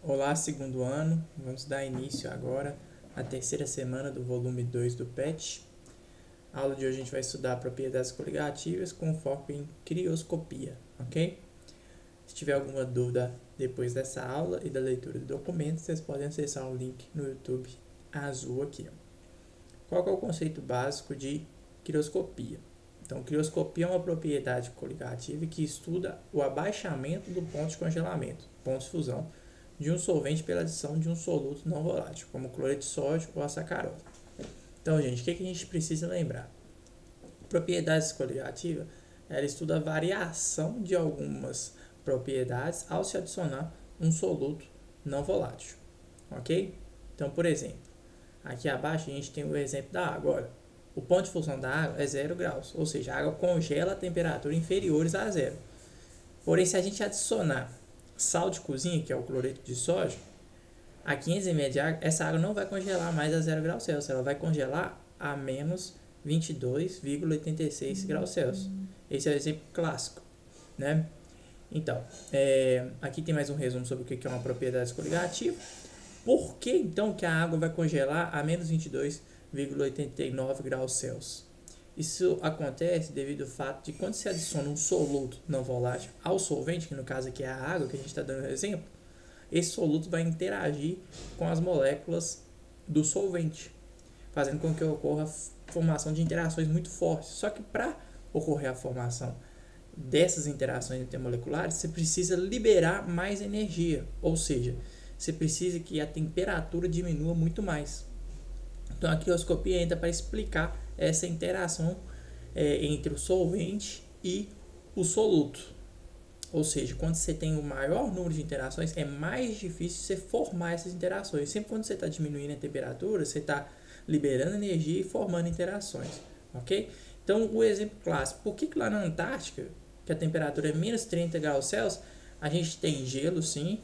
Olá, segundo ano. Vamos dar início agora à terceira semana do volume 2 do PET. A aula de hoje a gente vai estudar propriedades coligativas com foco em crioscopia, ok? Se tiver alguma dúvida depois dessa aula e da leitura do documento, vocês podem acessar o link no YouTube azul aqui. Qual que é o conceito básico de crioscopia? Então, crioscopia é uma propriedade coligativa que estuda o abaixamento do ponto de congelamento, ponto de fusão, de um solvente pela adição de um soluto não volátil, como cloreto de sódio ou a sacarose. Então, gente, o que a gente precisa lembrar? Propriedades coligativas, ela estuda a variação de algumas propriedades ao se adicionar um soluto não volátil, ok? Então, por exemplo, aqui abaixo a gente tem o exemplo da água. Olha, o ponto de fusão da água é 0 graus, ou seja, a água congela a temperatura inferiores a zero. Porém, se a gente adicionar sal de cozinha, que é o cloreto de sódio, a 500 ml de água, essa água não vai congelar mais a 0 graus Celsius, ela vai congelar a menos 22,86 graus Celsius. Esse é o exemplo clássico, né? Então, aqui tem mais um resumo sobre o que é uma propriedade coligativa. Por que, então, que a água vai congelar a menos 22,89 graus Celsius? Isso acontece devido ao fato de quando se adiciona um soluto não volátil ao solvente, que no caso aqui é a água, que a gente está dando exemplo, esse soluto vai interagir com as moléculas do solvente, fazendo com que ocorra a formação de interações muito fortes. Só que para ocorrer a formação dessas interações intermoleculares, você precisa liberar mais energia, ou seja, você precisa que a temperatura diminua muito mais. Então a crioscopia entra para explicar essa interação entre o solvente e o soluto. Ou seja, quando você tem o maior número de interações, é mais difícil você formar essas interações. Sempre quando você está diminuindo a temperatura, você está liberando energia e formando interações. Ok? Então, o exemplo clássico. Por que lá na Antártica, que a temperatura é menos 30 graus Celsius, a gente tem gelo, sim,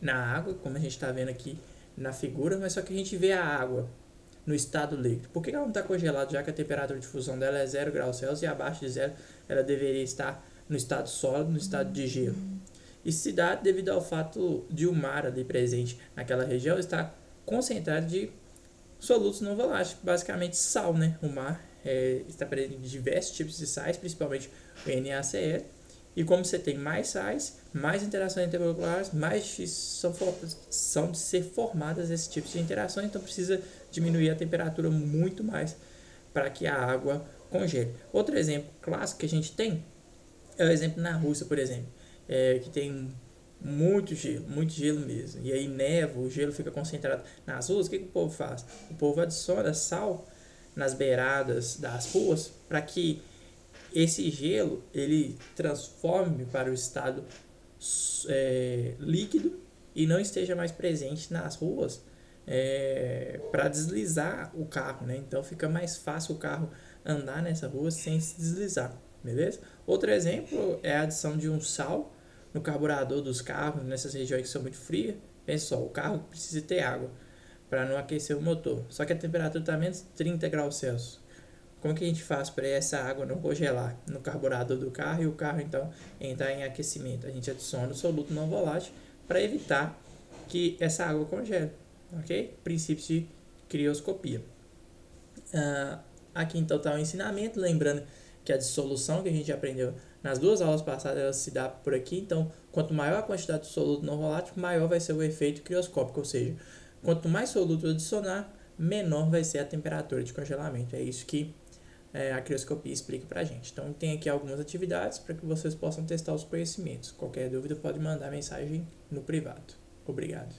na água, como a gente está vendo aqui na figura, mas só que a gente vê a água no estado líquido. Por que ela não está congelada, já que a temperatura de fusão dela é 0 graus Celsius e abaixo de zero ela deveria estar no estado sólido, no estado de gelo? Isso se dá devido ao fato de o mar ali presente naquela região estar concentrado de solutos não voláteis, basicamente sal, né? O mar está presente em diversos tipos de sais, principalmente o NaCl, e como você tem mais sais, mais interações intermoleculares, mais difíceis são de ser formadas esses tipos de interações, então precisa diminuir a temperatura muito mais para que a água congele. Outro exemplo clássico que a gente tem é o exemplo na Rússia, por exemplo, que tem muito gelo mesmo, e aí neva, o gelo fica concentrado nas ruas. O que o povo faz? O povo adiciona sal nas beiradas das ruas para que esse gelo ele transforme para o estado líquido e não esteja mais presente nas ruas para deslizar o carro, né? Então fica mais fácil o carro andar nessa rua sem se deslizar, beleza? Outro exemplo é a adição de um sal no carburador dos carros nessas regiões que são muito frias. Pensa só, o carro precisa ter água para não aquecer o motor, só que a temperatura está menos 30 graus Celsius. Como que a gente faz para essa água não congelar no carburador do carro e o carro então entrar em aquecimento? A gente adiciona o soluto não volátil para evitar que essa água congele, ok? Princípios de crioscopia. Aqui então está o ensinamento, lembrando que a dissolução que a gente aprendeu nas duas aulas passadas ela se dá por aqui. Então, quanto maior a quantidade de soluto não volátil, maior vai ser o efeito crioscópico, ou seja, quanto mais soluto adicionar, menor vai ser a temperatura de congelamento. É isso que a crioscopia explica pra gente. Então tem aqui algumas atividades para que vocês possam testar os conhecimentos. Qualquer dúvida pode mandar mensagem no privado. Obrigado.